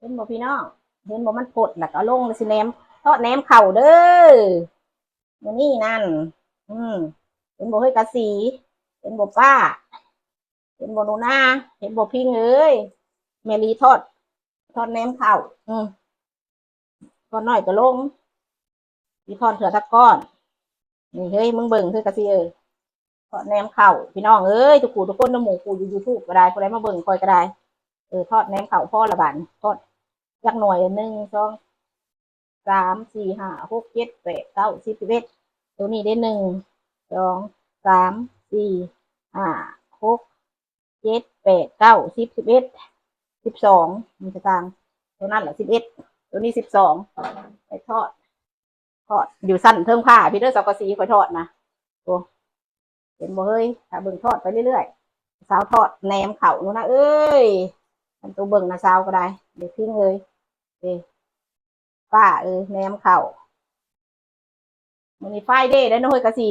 เห็นบ่พี่น้องเห็นบ่มันปดแล้วก็ลงสิแหนมทอดแหนมเข่าเด้อมื้อนี้นั่นอืมเห็นบ่เฮ้ยกะสีเห็นบ่ป้าเห็นบ่หนูนาเห็นบ่พี่เอ้ยแม่ลีทอดแหนมเข่าก้อนน้อยก็ลงมีทอดเถื่อตะก้อนนี่เฮ้ยมึงเบิ่งเฮ้ยกะสีเอ้ยทอดแหนมเข่าพี่น้องเอ้ยทุกคนน้ำหมูกูอยู่ YouTube ก็ได้ผู้ใดมาเบิ่งคอยก็ได้ทอดแหนมเข่าพ่อละบาดทอดจักหน่วยหนึ่งสอง3 4 5 6 7 8 9 10 11ตัวนี้ได้1 2 3 4 5 6 7 8 9 10 11 12มันจะตามตัวนั้นแหละ11ตัวนี้12ไปทอดอยู่สั้นเทิงผ้าพี่เด้อสักกะสีคอยทอดนะโอ้เห็นบ่เฮ้ยถ้าเบิ่งทอดไปเรื่อยๆสาวทอดแหนมเข่านู้นนะเอ้ยมันตัวเบิ่งนะสาวก็ได้เดี๋ยวทิ้งเลยเอ้ป้าแหนมเข่ามันมีไฟเด้ได้น้อยกะสี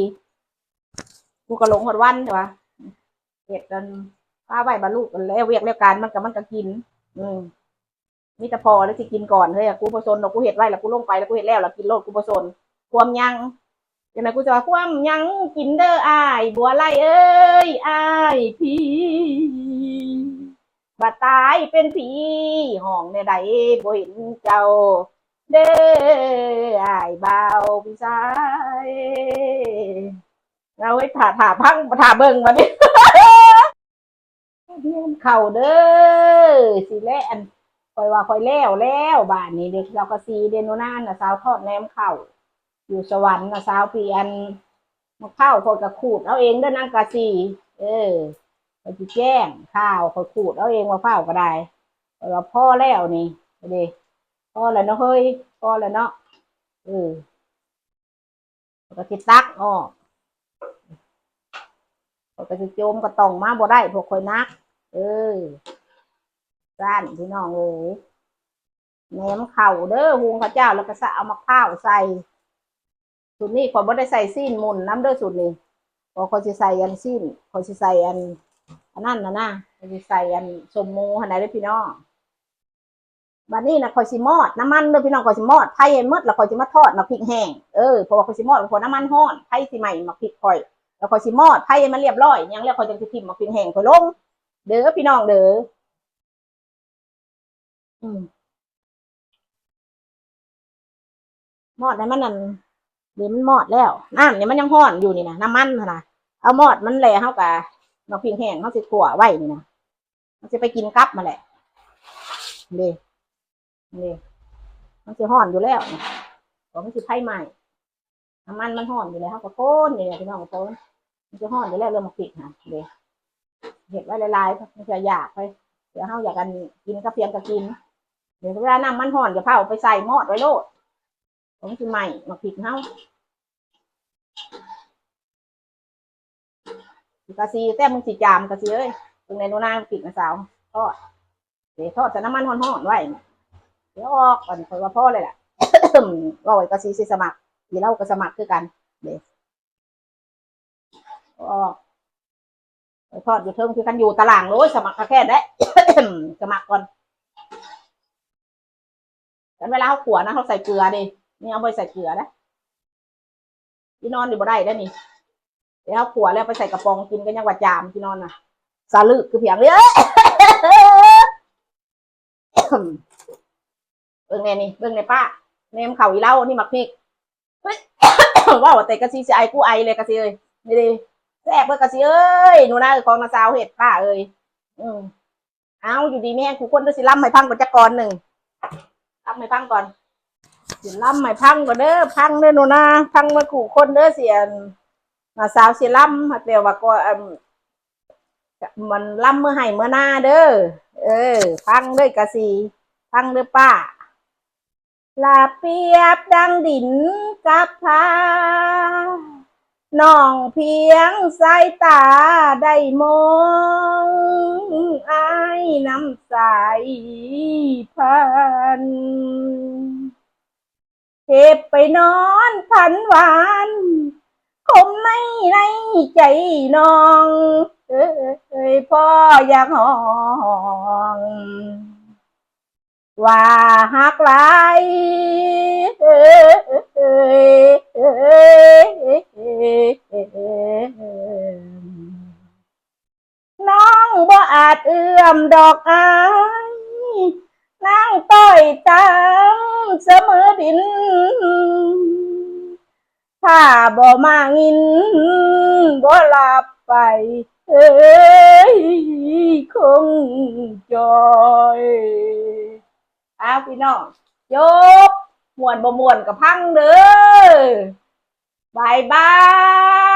กูก็หลงหดวันใช่ปะเห็ดกันป้าใบบรรลุกันแล้วเวียกแล้วการมันก็กินอืมมีแต่พอแล้วสิกินก่อนเฮ้ยกูผสมเรากูเห็ดไว้แล้วกูลงไปแล้วกูเห็ดแล้วกินโลดกูผสมความยังยังไงกูจะว่าความยังกินเด้ออ้ายบัวไล่เอ้ยอ้ายพี่บาดตายเป็นผีห้องในใดบ่เห็นเจ้าเด้ออ้ายบ่าวพี่ชายเอาไว้ถาพังถาเบิ่งมาดิเรียนเข่าเด้อสิแลอันคอยว่าคอยแล้วบ้านนี้เด็กเราก็ซีเดนโนนานนะสาวทอดแหนมเข่าอยู่สวรรค์นะสาวปีอันมาเข้าคนกระขูดเอาเองเด้อนางกะซีเออไปจีแจ้งข้าวคอยขูดเอาเองมาเฝ้าก็ได้เราพ่อแล้วนี่เด็กพ่อแล้วเนาะเฮ้ยพ่อแล้วเนาะเออก็ติตักอ๋อก็จะโจมก็ต้องมาบ่ได้พวกคอยนักเออร้านพี่น้องเลยแหนมเข่าเด้อหุงข้าวเจ้าแล้วก็สะเอามะพร้าวใส่สูตรนี้ขอบ่ได้ใส่ซีนมุนน้ำเด้อสูตรนี้พอเขาจะใส่อันซีนเขาจะใส่อันนั้นนะเขาจะใส่อันสมมูหันไหนเด้อพี่น้องบัดนี้นะคอยสิมอดน้ำมันเด้อพี่น้องคอยสิมอดไผ่เมื่อแล้วคอยสิมาทอดมาพริกแห้งเพราะว่าคอยสิมอดพอน้ำมันห้อนไผ่สิใหม่มาพริกคอยแล้วคอยสิมอดไผ่มันเรียบร้อยยังแล้วคอยจะทิมมาพริกแห้งคอยลงเด้อพี่น้องเด้ออืมมอดให้มันนั่นเดี๋ยวมันมอดแล้วน้ำเนี่ยมันยังห้อนอยู่นี่นะน้ำมันนะเอามอดมันแหล่เฮากะมาพริกแห้งเฮาสิขั่วไว้นี่นะมันจะไปกินกับมาแหละเด้เด้มันจะห้อนอยู่แล้วเพราะมันสิไผ่ใหม่น้ำมันมันห้อนอยู่แล้วเฮาก็โคนนี่พี่น้องโคนมันจะห้อนอยู่แล้วเรื่องมาพริกนะเด้เห็ดไว้หลายๆมันจะอยากไปเดี๋ยวเฮาอยากกันกินกระเพียงก็กินเดี๋ยวเวลาน้ำมันห้อนจะเผาไปใส่มอดไว้โลดผมสิใหม่มาพริกเฮากะซีแต่มึงสิจามกะซีเอ้ยตรงในโนนาพริกนะสาวทอดเดี๋ยวทอดใส่น้ำมันห้อนๆไว้เดี๋ยวออกก่อนคอยว่าพ่อเลยแหละว่าไว้กะซีสิสมัครเดี๋ยวเราก็สมัครคือกันเดี๋ยวออกทอดอยู่เทิงคือกันอยู่ตารางโอ้ยสมัครแค่ได้สมัครก่อนกันเวลาเขาขัวนะเขาใส่เกลือดินี่เอาไปใส่เกลือนะที่นอนอยู่บ่ได้ได้นี่เดี๋ยวเขาขัวแล้วไปใส่กระป๋องกินกันยังว่าจามที่นอนนะสาลึกคือเพียงเลยเบิ่งไงนี่เบิ่งในป้าเนมเข่าอีเล่านี่มักพริกว่าแต่กะซีไอกูไอเลยกะซีเอ้ยนี่ดิแซ่บเบิ่งกะซีเอ้ยหนูนะของนาซาวเห็ดป้าเอ้ยอืมเอาอยู่ดีแม่กูคนจะสิล่ำไม่พังก่อนจักก่อนหนึ่งล่ำไม่พังก่อนสิล่ำไม่พังก่อนเด้อพังเด้อหนูนะพังมาขู่คนเด้อเสียนนาซาวสิล่ำเดี๋ยวว่าก็มันล่ำเมื่อให้เมื่อหน้าเด้อพังด้วยกะสีพังด้วยป้าลาเปียบดังดินกับพาน้องเพียงสายตาได้มองอายน้ำใสพันเก็บไปนอนพันหวานคมในใจน้องพ่ออยากห้อง ว่าหักหลายน้องบ่อาจเอื้อมดอกอายนั่งต้อยตามเสมอดินถ้าบ่มางินบ่หลับไปเอ้ยคงจอยพี่น้องจบม่วนบ่ม่วนกับพังเด้อบายบาย